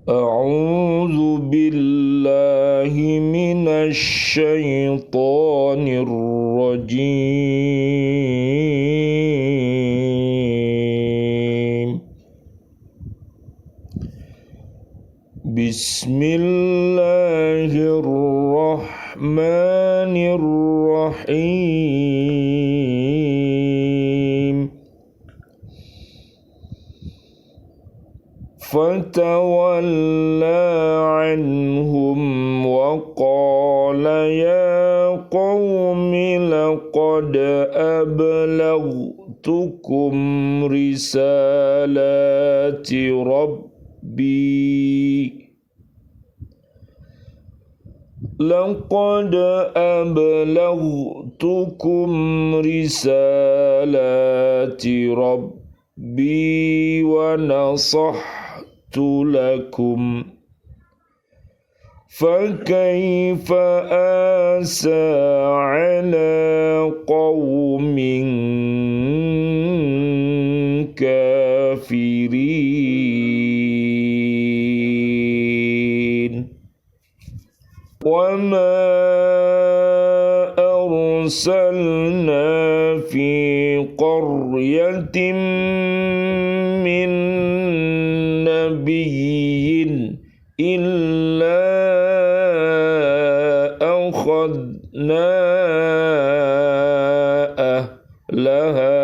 أعوذ بالله من الشيطان الرجيم بسم الله الرحمن الرحيم فتولى عنهم وقال يا قوم لقد أبلغتكم رسالات ربي لقد أبلغتكم رسالات ربي ونصحت لكم فكيف آسى على قوم كافرين وما أرسلنا في قرية من نبي إلا أخذنا أهلها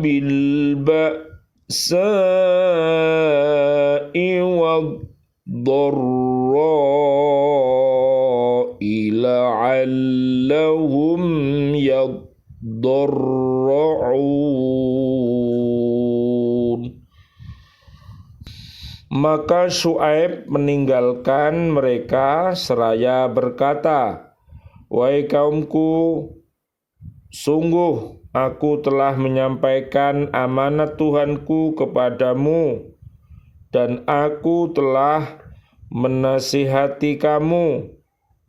بالبأساء والضراء لعلهم يضرعون. Maka Syuaib meninggalkan mereka seraya berkata, wahai kaumku, sungguh aku telah menyampaikan amanat Tuhanku kepadamu dan aku telah menasihati kamu,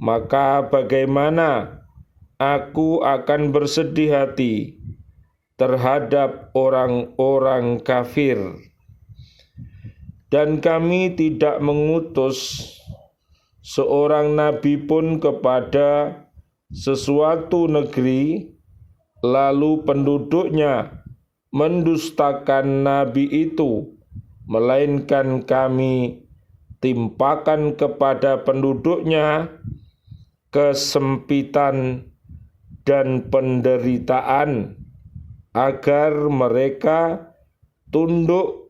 maka bagaimana aku akan bersedih hati terhadap orang-orang kafir. Dan kami tidak mengutus seorang nabi pun kepada sesuatu negeri, lalu penduduknya mendustakan nabi itu, melainkan kami timpakan kepada penduduknya kesempitan dan penderitaan, agar mereka tunduk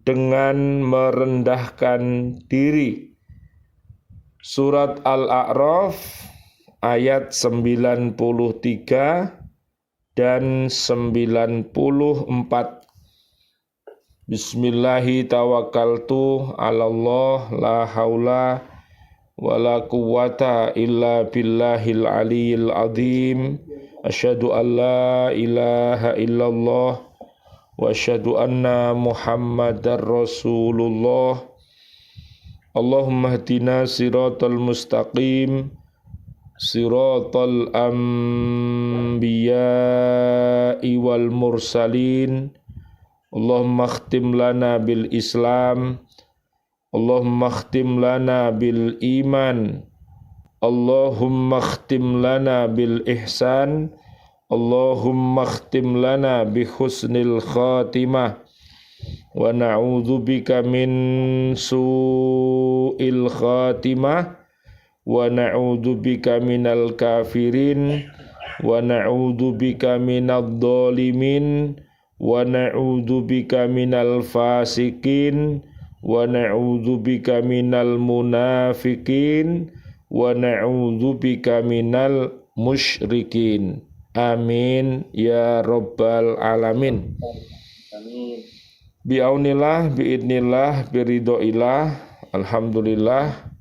dengan merendahkan diri. Surat Al-A'raf ayat 93 dan 94. Bismillahi tawakkaltu 'alallah la haula wala quwwata illa billahil aliyyil azim. Asyhadu an la ilaha illallah wa asyhadu anna Muhammadar Rasulullah. Allahumma hdina siratal mustaqim, siratal anbiya'i wal mursalin. Allahumma khtim lana bil Islam, Allahumma khtim lana bil iman, Allahumma khtim lana bil ihsan, Allahumma khtim lana bi husnil khatimah, wa na'udzu bika min su'il khatimah, wa na'udzu bika minal kafirin, wa na'udzu bika minadh dhalimin, wa na'udzu bika minal fasikin, wa na'udzu bika minal munafikin, wa na'udzu bika minal musyrikin. Amin ya rabbal alamin. Amin. Biaunillah, biidnillah, biridhoillah. Alhamdulillah,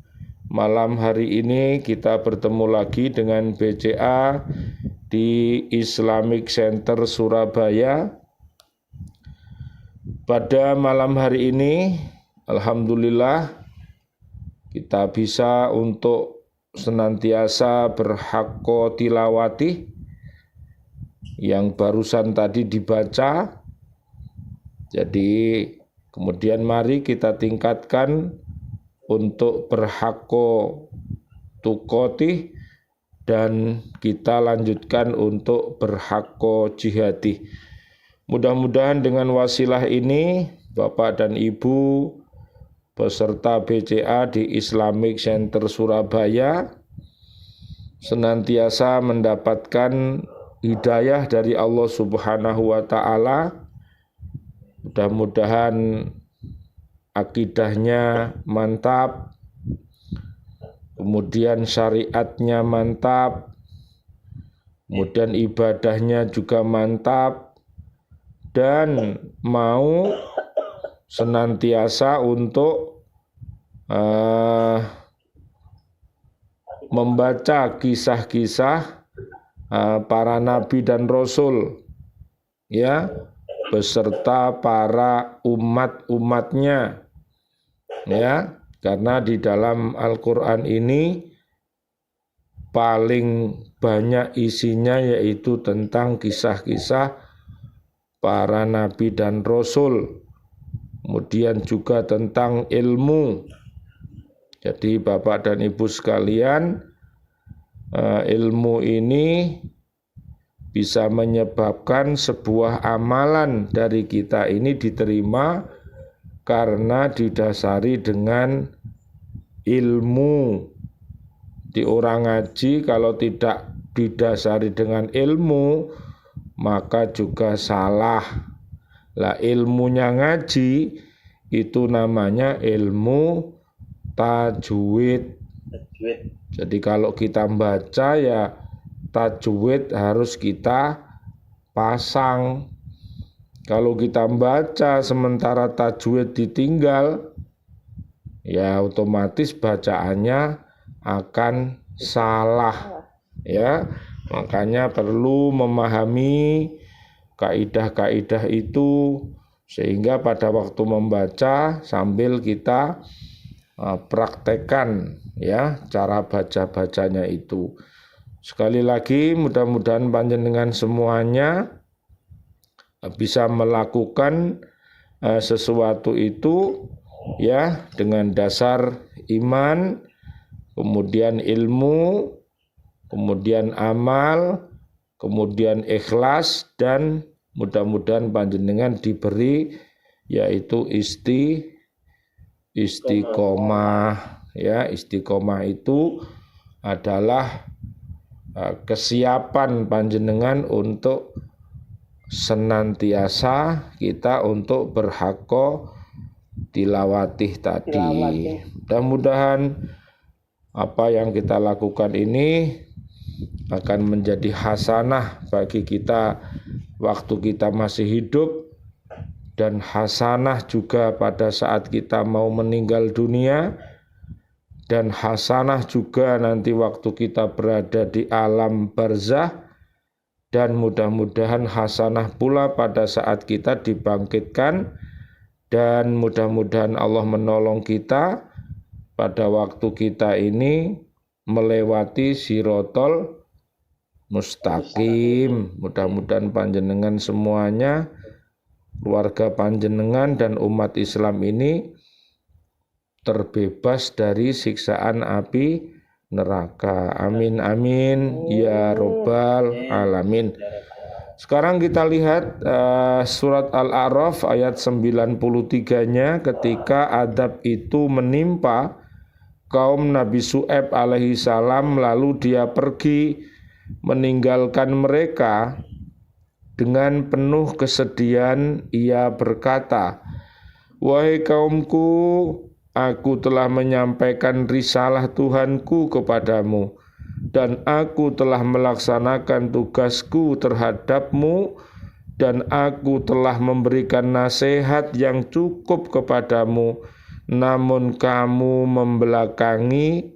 malam hari ini kita bertemu lagi dengan BCA di Islamic Center Surabaya. Pada malam hari ini, alhamdulillah, kita bisa untuk senantiasa berhakko tilawati yang barusan tadi dibaca. Jadi kemudian mari kita tingkatkan untuk berhakko tukoti, dan kita lanjutkan untuk berhakko jihadi. Mudah-mudahan dengan wasilah ini Bapak dan Ibu peserta BCA di Islamic Center Surabaya senantiasa mendapatkan hidayah dari Allah Subhanahu wa Ta'ala. Mudah-mudahan akidahnya mantap, kemudian syariatnya mantap, kemudian ibadahnya juga mantap, dan mau senantiasa untuk membaca kisah-kisah para nabi dan rasul, ya, beserta para umat-umatnya, ya, karena di dalam Al-Quran ini paling banyak isinya yaitu tentang kisah-kisah para nabi dan rasul, kemudian juga tentang ilmu. Jadi Bapak dan Ibu sekalian, ilmu ini bisa menyebabkan sebuah amalan dari kita ini diterima karena didasari dengan ilmu. Di orang ngaji kalau tidak didasari dengan ilmu maka juga salah. Lah ilmunya ngaji itu namanya ilmu tajwid. Jadi kalau kita baca ya tajwid harus kita pasang. Kalau kita baca sementara tajwid ditinggal, ya otomatis bacaannya akan salah. Ya, makanya perlu memahami kaidah-kaidah itu sehingga pada waktu membaca sambil kita praktekkan ya cara baca-bacanya itu. Sekali lagi mudah-mudahan panjenengan semuanya bisa melakukan sesuatu itu ya dengan dasar iman, kemudian ilmu, kemudian amal, kemudian ikhlas, dan mudah-mudahan panjenengan diberi yaitu istiqomah. Ya, istiqomah itu adalah kesiapan panjenengan untuk senantiasa kita untuk berhakko tilawatih tadi. Mudah-mudahan apa yang kita lakukan ini akan menjadi hasanah bagi kita waktu kita masih hidup, dan hasanah juga pada saat kita mau meninggal dunia, dan hasanah juga nanti waktu kita berada di alam barzah, dan mudah-mudahan hasanah pula pada saat kita dibangkitkan, dan mudah-mudahan Allah menolong kita pada waktu kita ini melewati sirotol mustaqim. Mudah-mudahan panjenengan semuanya, keluarga panjenengan dan umat Islam ini terbebas dari siksaan api neraka. Amin amin ya robbal alamin. Sekarang kita lihat surat Al-A'raf ayat 93-nya, ketika adab itu menimpa kaum Nabi Syu'aib alaihi salam, lalu dia pergi meninggalkan mereka. Dengan penuh kesedihan ia berkata, "Wahai kaumku, aku telah menyampaikan risalah Tuhanku kepadamu, dan aku telah melaksanakan tugasku terhadapmu, dan aku telah memberikan nasihat yang cukup kepadamu, namun kamu membelakangi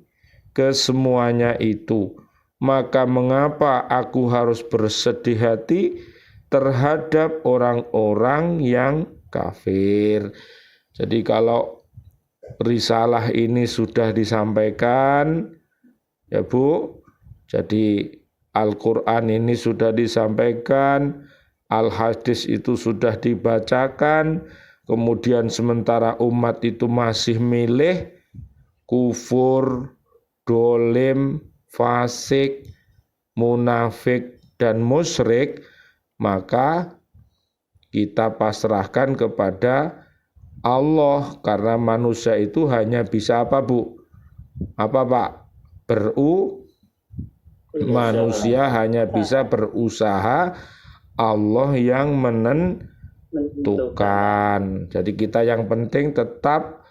kesemuanya itu. Maka mengapa aku harus bersedih hati terhadap orang-orang yang kafir?" Jadi kalau risalah ini sudah disampaikan, Ya Bu, jadi Al-Quran ini sudah disampaikan, Al-Hadis itu sudah dibacakan, kemudian sementara umat itu masih milih kufur, dolim, fasik, munafik, dan musyrik, maka kita pasrahkan kepada Allah, karena manusia itu hanya bisa apa Bu? Apa Pak? Manusia hanya bisa berusaha, Allah yang menentukan. Jadi kita yang penting tetap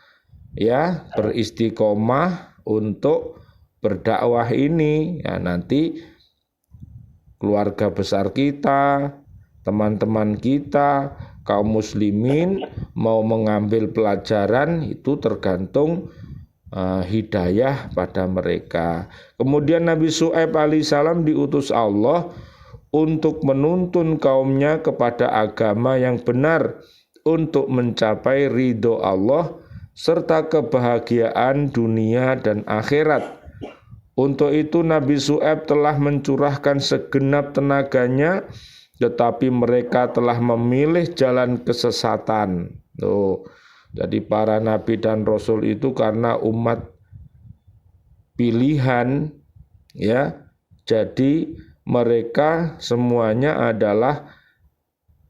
ya beristiqomah untuk berdakwah ini. Ya, nanti keluarga besar kita, teman-teman kita, kaum muslimin mau mengambil pelajaran itu tergantung hidayah pada mereka. Kemudian Nabi Syuaib alaihissalam diutus Allah untuk menuntun kaumnya kepada agama yang benar untuk mencapai ridho Allah serta kebahagiaan dunia dan akhirat. Untuk itu Nabi Syuaib telah mencurahkan segenap tenaganya, tetapi mereka telah memilih jalan kesesatan. Jadi para nabi dan rasul itu karena umat pilihan, ya. Jadi mereka semuanya adalah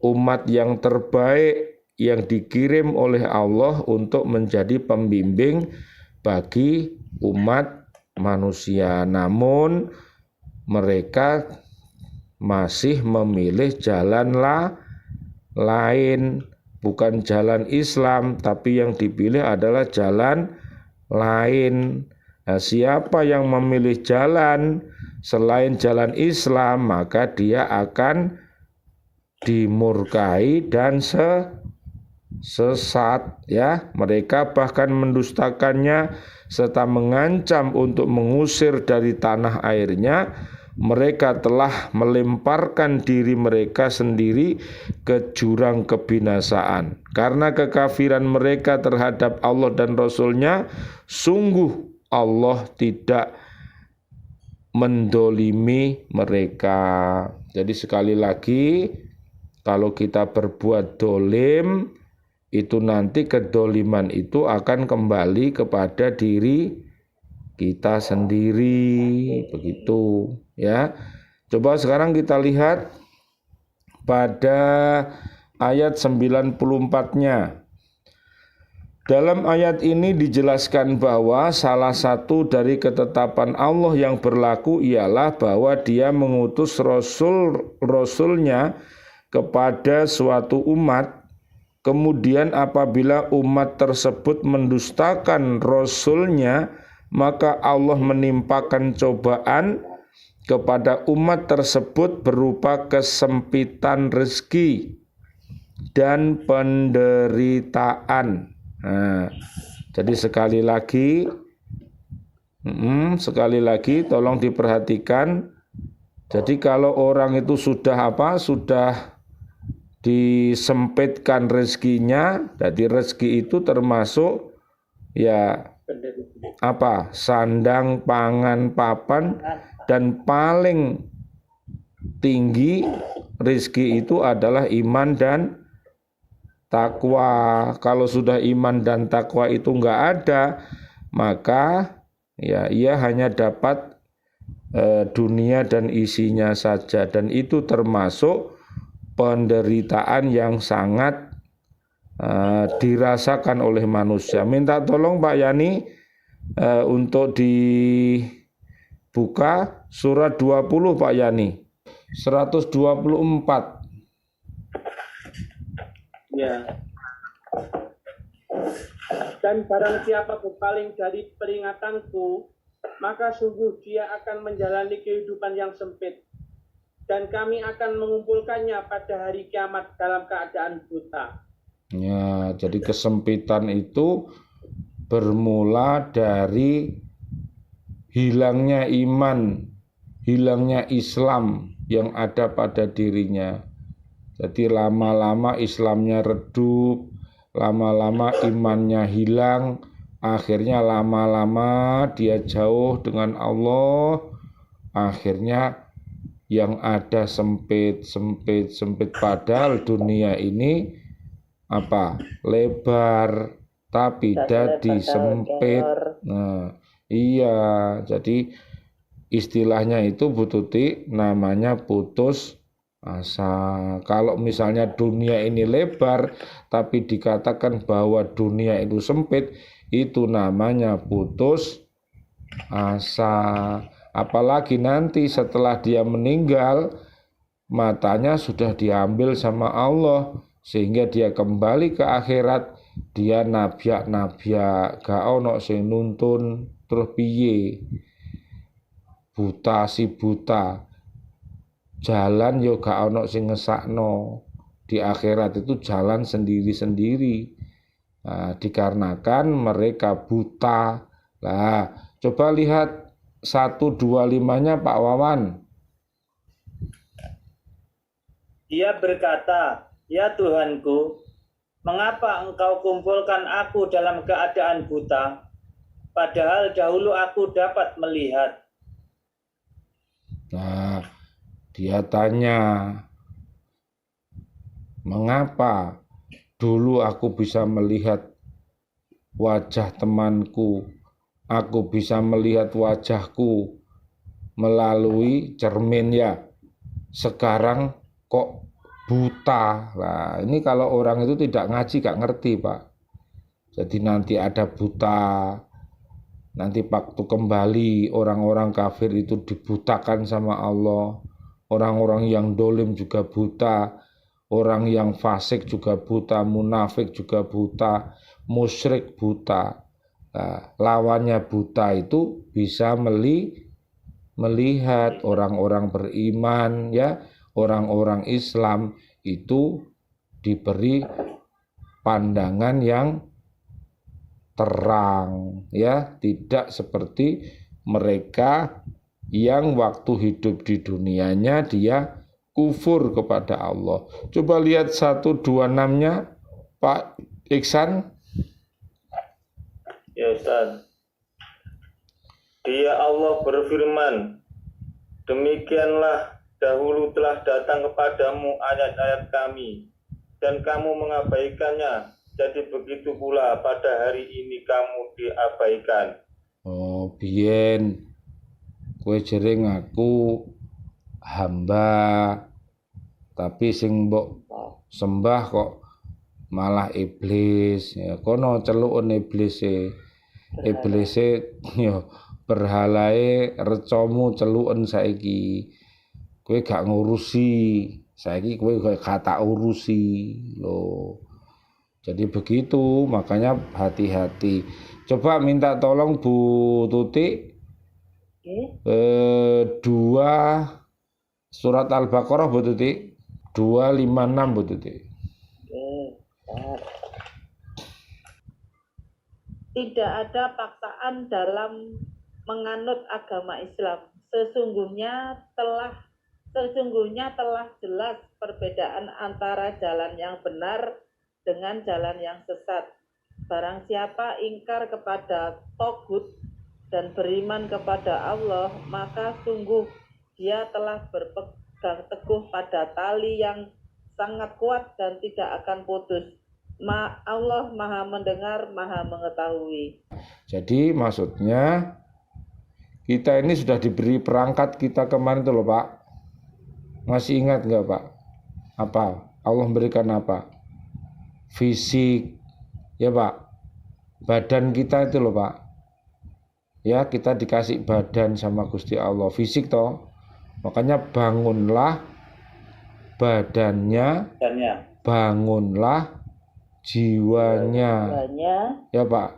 umat yang terbaik yang dikirim oleh Allah untuk menjadi pembimbing bagi umat manusia. Namun mereka masih memilih jalan lain, bukan jalan Islam, tapi yang dipilih adalah jalan lain. Nah, siapa yang memilih jalan selain jalan Islam, maka dia akan dimurkai dan sesat, ya. Mereka bahkan mendustakannya serta mengancam untuk mengusir dari tanah airnya. Mereka telah melemparkan diri mereka sendiri ke jurang kebinasaan. Karena kekafiran mereka terhadap Allah dan Rasul-Nya, sungguh Allah tidak mendolimi mereka. Jadi sekali lagi, kalau kita berbuat dolim, itu nanti kedoliman itu akan kembali kepada diri kita sendiri, begitu ya. Coba sekarang kita lihat pada ayat 94-nya. Dalam ayat ini dijelaskan bahwa salah satu dari ketetapan Allah yang berlaku ialah bahwa Dia mengutus rasul-rasulnya kepada suatu umat. Kemudian apabila umat tersebut mendustakan rasulnya, maka Allah menimpakan cobaan kepada umat tersebut berupa kesempitan rezeki dan penderitaan. Nah, jadi sekali lagi tolong diperhatikan. Jadi kalau orang itu sudah disempitkan rezekinya, jadi rezeki itu termasuk ya sandang, pangan, papan, dan paling tinggi rezeki itu adalah iman dan takwa. Kalau sudah iman dan takwa itu enggak ada, maka ya ia hanya dapat dunia dan isinya saja, dan itu termasuk penderitaan yang sangat dirasakan oleh manusia. Minta tolong Pak Yani untuk dibuka surat 20 Pak Yani, 124. Ya. Dan barang siapa berpaling dari peringatanku, maka sungguh dia akan menjalani kehidupan yang sempit, dan kami akan mengumpulkannya pada hari kiamat dalam keadaan buta. Ya, jadi kesempitan itu bermula dari hilangnya iman, hilangnya Islam yang ada pada dirinya. Jadi lama-lama Islamnya redup, lama-lama imannya hilang, Akhirnya lama-lama dia jauh dengan Allah. Akhirnya yang ada sempit, padahal dunia ini lebar, tapi dadi sempit. Nah, iya, jadi istilahnya itu Bu Tuti namanya putus asa. Kalau misalnya dunia ini lebar, tapi dikatakan bahwa dunia itu sempit, itu namanya putus asa. Apalagi nanti setelah dia meninggal, matanya sudah diambil sama Allah, sehingga dia kembali ke akhirat, dia nabyak gak ono sing nuntun terus piye, buta si buta, jalan yo gak ono sing ngesakno. Di akhirat itu jalan sendiri-sendiri. Nah, dikarenakan mereka buta. Lah, coba lihat 125-nya Pak Wawan. Dia berkata, "Ya Tuhanku, mengapa engkau kumpulkan aku dalam keadaan buta, padahal dahulu aku dapat melihat?" Nah, dia tanya, mengapa dulu aku bisa melihat wajah temanku, aku bisa melihat wajahku melalui cermin ya, sekarang kok buta. Nah, ini kalau orang itu tidak ngaji gak ngerti Pak. Jadi nanti ada buta, nanti waktu kembali orang-orang kafir itu dibutakan sama Allah, orang-orang yang dolim juga buta, orang yang fasik juga buta, munafik juga buta, musyrik buta. Nah, lawannya buta itu bisa melihat. Orang-orang beriman ya, orang-orang Islam itu diberi pandangan yang terang ya, tidak seperti mereka yang waktu hidup di dunianya dia kufur kepada Allah. Coba lihat 126-nya Pak Iksan. Ya Ustaz. Dia Allah berfirman, "Demikianlah dahulu telah datang kepadamu ayat-ayat kami, dan kamu mengabaikannya. Jadi begitu pula pada hari ini kamu diabaikan." Oh, biyen kowe jering aku hamba, tapi sing mbok sembah kok malah iblis. Ya kono celukun iblise. Iblise yo berhalae recamu celuken saiki. Kowe gak ngurusi. Saiki kowe gak tak urusi. Loh. Jadi begitu, makanya hati-hati. Coba minta tolong Bu Tuti. 2 surat Al-Baqarah Bu Tuti. 256 Bu Tuti. Tidak ada paksaan dalam menganut agama Islam. Sesungguhnya telah jelas perbedaan antara jalan yang benar dengan jalan yang sesat. Barang siapa ingkar kepada Togut dan beriman kepada Allah, maka sungguh dia telah berpegang teguh pada tali yang sangat kuat dan tidak akan putus. Allah Maha Mendengar, Maha Mengetahui. Jadi maksudnya kita ini sudah diberi perangkat kita kemarin tuh loh Pak. Masih ingat nggak Pak? Apa? Allah memberikan apa? Fisik, ya Pak. Badan kita itu loh Pak. Ya, kita dikasih badan sama Gusti Allah, fisik toh. Makanya bangunlah badannya, bangunlah jiwanya. Ya Pak.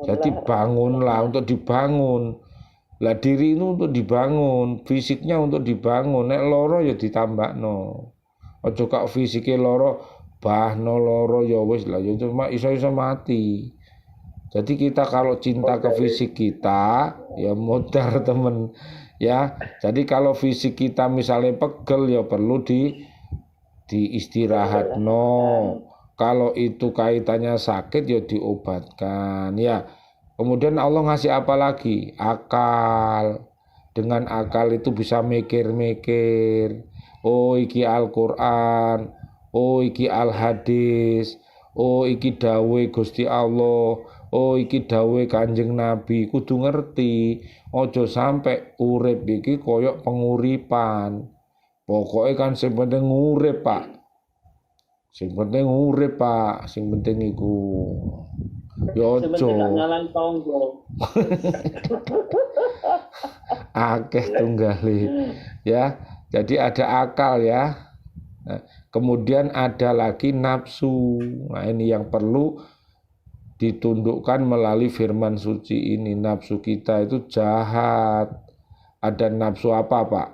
Jadi bangunlah, untuk dibangun. Lah diri itu untuk dibangun, fisiknya untuk dibangun. Nek loro ya ditambahno. Aja kok fisike loro, bahno loro ya wis lah, ya cuma iso-iso mati. Jadi kita kalau cinta ke fisik kita, ya modar temen. Ya, jadi kalau fisik kita misalnya pegel, ya perlu di istirahat no. Kalau itu kaitannya sakit ya diobatkan ya. Kemudian Allah ngasih apa lagi? Akal. Dengan akal itu bisa mikir-mikir. Oh iki Al-Qur'an, oh iki Al-Hadis, oh iki dawe Gusti Allah, oh iki dawe Kanjeng Nabi. Kudu ngerti. Ojo sampai urip iki koyok penguripan. Pokoknya kan sing penting urip, Pak. Sing penting urip, Pak. Sing penting iku. Yo ojo. Nyalan tonggo. Akeh tunggale. Ya. Jadi ada akal ya. Nah, kemudian ada lagi nafsu. Nah, ini yang perlu ditundukkan melalui firman suci ini. Nafsu kita itu jahat. Ada nafsu apa, Pak?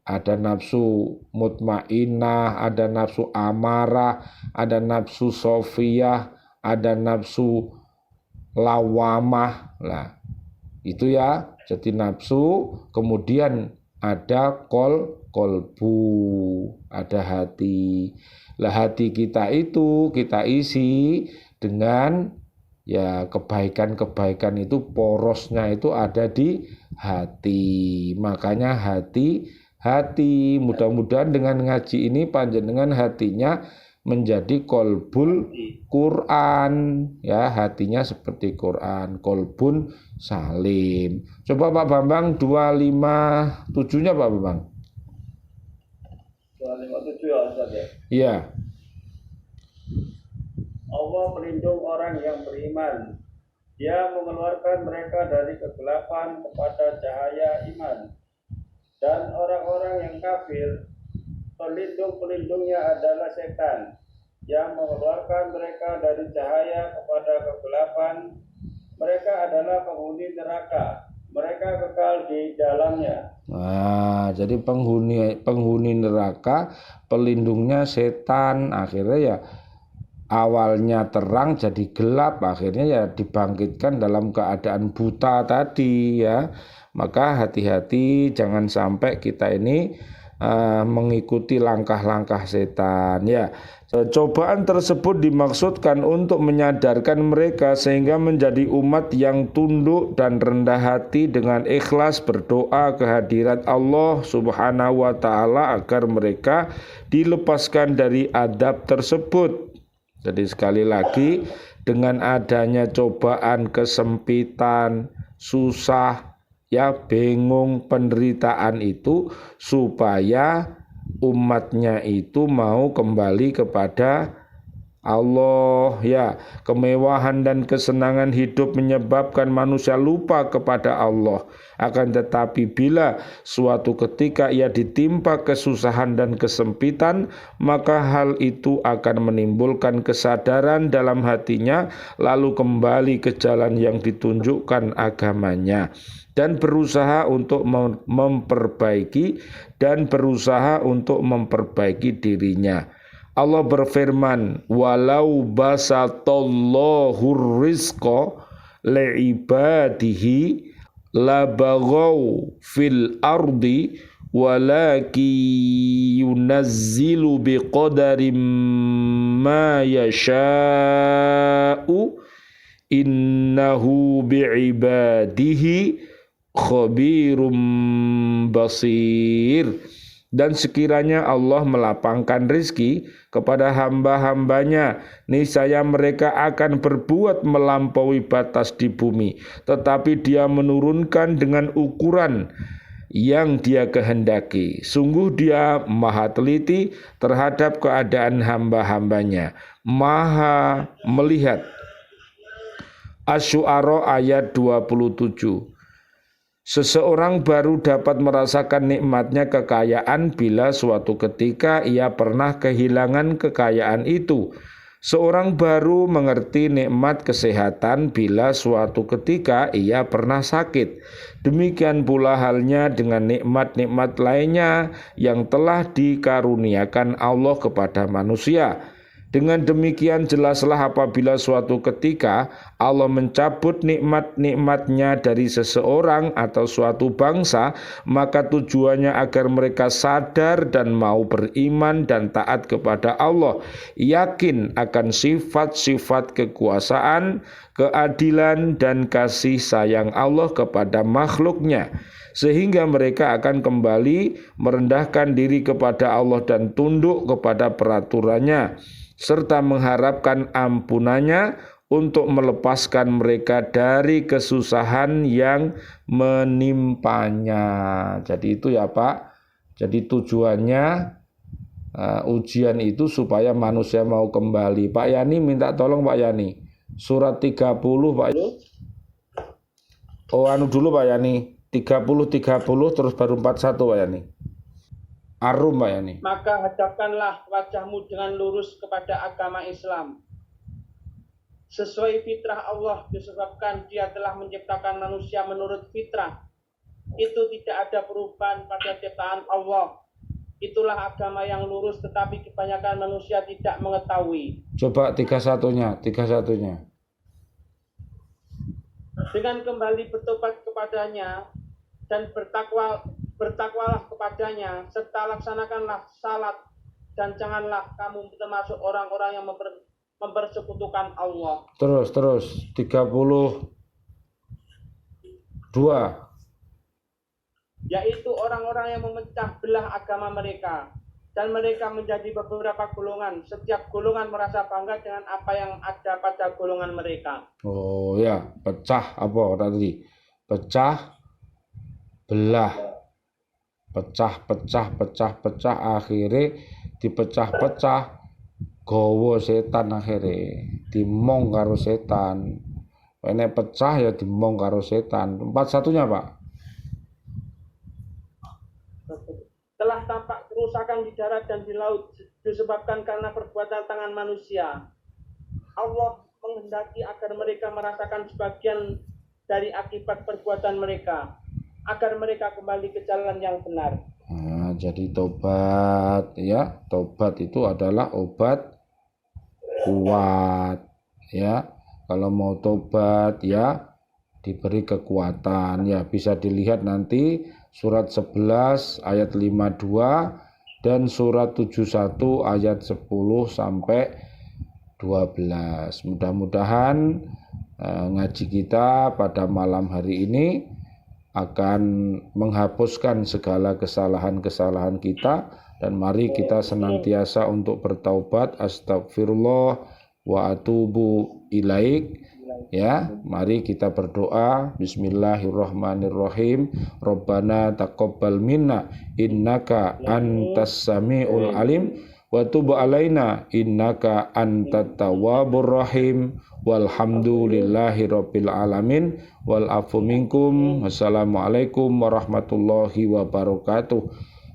Ada nafsu mutmainnah, ada nafsu amarah, ada nafsu sofiyah, ada nafsu lawamah. Nah, itu ya. Jadi nafsu, kemudian ada kolbu, ada hati. Lah hati kita itu kita isi dengan ya kebaikan-kebaikan itu, porosnya itu ada di hati. Makanya hati mudah-mudahan dengan ngaji ini panjenengan hatinya menjadi kolbul Quran ya, hatinya seperti Quran, kolbun salim. Coba Pak Bambang 257-nya Pak Bambang. 257 ya Ustaz ya. Iya. Allah pelindung orang yang beriman. Dia mengeluarkan mereka dari kegelapan kepada cahaya iman. Dan orang-orang yang kafir, pelindung-pelindungnya adalah setan yang mengeluarkan mereka dari cahaya kepada kegelapan. Mereka adalah penghuni neraka. Mereka kekal di dalamnya. Nah, jadi penghuni neraka, pelindungnya setan. Akhirnya ya awalnya terang jadi gelap, akhirnya ya dibangkitkan dalam keadaan buta tadi ya. Maka hati-hati jangan sampai kita ini mengikuti langkah-langkah setan ya. Cobaan tersebut dimaksudkan untuk menyadarkan mereka sehingga menjadi umat yang tunduk dan rendah hati dengan ikhlas berdoa kehadirat Allah Subhanahu wa taala agar mereka dilepaskan dari adab tersebut. Jadi sekali lagi, dengan adanya cobaan, kesempitan, susah, ya bingung, penderitaan itu supaya umatnya itu mau kembali kepada Allah ya. Kemewahan dan kesenangan hidup menyebabkan manusia lupa kepada Allah. Akan tetapi bila suatu ketika ia ditimpa kesusahan dan kesempitan, maka hal itu akan menimbulkan kesadaran dalam hatinya, lalu kembali ke jalan yang ditunjukkan agamanya dan berusaha untuk memperbaiki dirinya. Allah berfirman, walau basatallahu rizqa li'ibadihi labaghaw fil ardi walaki yunazzilu biqadarin ma yasha'u innahu bi'ibadihi khabirum basir. Dan sekiranya Allah melapangkan rizki kepada hamba-hambanya, niscaya mereka akan berbuat melampaui batas di bumi. Tetapi Dia menurunkan dengan ukuran yang Dia kehendaki. Sungguh Dia maha teliti terhadap keadaan hamba-hambanya, maha melihat. Asy-Syu'ara ayat 27. Seseorang baru dapat merasakan nikmatnya kekayaan bila suatu ketika ia pernah kehilangan kekayaan itu. Seorang baru mengerti nikmat kesehatan bila suatu ketika ia pernah sakit. Demikian pula halnya dengan nikmat-nikmat lainnya yang telah dikaruniakan Allah kepada manusia. Dengan demikian jelaslah apabila suatu ketika Allah mencabut nikmat-nikmatnya dari seseorang atau suatu bangsa, maka tujuannya agar mereka sadar dan mau beriman dan taat kepada Allah, yakin akan sifat-sifat kekuasaan, keadilan dan kasih sayang Allah kepada makhluknya, sehingga mereka akan kembali merendahkan diri kepada Allah dan tunduk kepada peraturannya, serta mengharapkan ampunannya untuk melepaskan mereka dari kesusahan yang menimpanya. Jadi itu ya Pak. Jadi tujuannya ujian itu supaya manusia mau kembali. Pak Yani minta tolong Pak Yani. Surat 30 Pak. Oh dulu Pak Yani. 30 terus baru 41 Pak Yani. Arum Pak Yani. Maka hadapkanlah wajahmu dengan lurus kepada agama Islam. Sesuai fitrah Allah, disebabkan Dia telah menciptakan manusia menurut fitrah. Itu tidak ada perubahan pada ciptaan Allah. Itulah agama yang lurus, tetapi kebanyakan manusia tidak mengetahui. Coba 31-nya. Dengan kembali bertobat kepadanya dan bertakwalah kepadanya, serta laksanakanlah salat, dan janganlah kamu termasuk orang-orang yang mempersekutukan Allah. Terus 32. Yaitu orang-orang yang memecah belah agama mereka, dan mereka menjadi beberapa golongan. Setiap golongan merasa bangga dengan apa yang ada pada golongan mereka. Oh ya, pecah apa tadi? Pecah belah. Pecah, akhirnya dipecah-pecah, gowo setan akhirnya, dimong karo setan. Enek pecah ya dimong karo setan. 41-nya Pak. Telah tampak kerusakan di darat dan di laut disebabkan karena perbuatan tangan manusia. Allah menghendaki agar mereka merasakan sebagian dari akibat perbuatan mereka, agar mereka kembali ke jalan yang benar. Nah, jadi tobat ya, tobat itu adalah obat kuat ya. Kalau mau tobat ya diberi kekuatan ya, bisa dilihat nanti surat 11 ayat 52 dan surat 71 ayat 10 sampai 12. Mudah-mudahan ngaji kita pada malam hari ini akan menghapuskan segala kesalahan-kesalahan kita, dan mari kita senantiasa untuk bertaubat. Astagfirullah wa atubu ilaik. Ya, mari kita berdoa. Bismillahirrahmanirrahim. Rabbana taqabbal minna innaka antas samiul alim wa tub alaina innaka antat tawwabur rahim. Walhamdulillahi rabbil alamin. Wal afu minkum. Wassalamualaikum warahmatullahi wabarakatuh.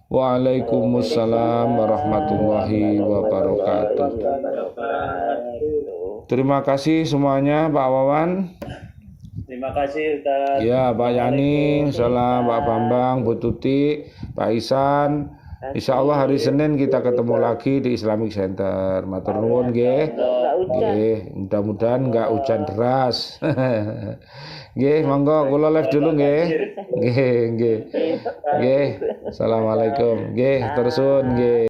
Waalaikumsalam warahmatullahi wabarakatuh. Terima kasih semuanya Pak Wawan. Terima kasih Ustaz. Ya Pak Yani, salam Pak Bambang, Bu Tuti, Pak Isan. Insya Allah hari Senin kita ketemu lagi di Islamic Center. Matur nuwun nggih. Nggih, mudah-mudahan enggak hujan deras. Nggih, monggo kula live dulu nggih. Nggih. Assalamualaikum. Nggih, terus nggih.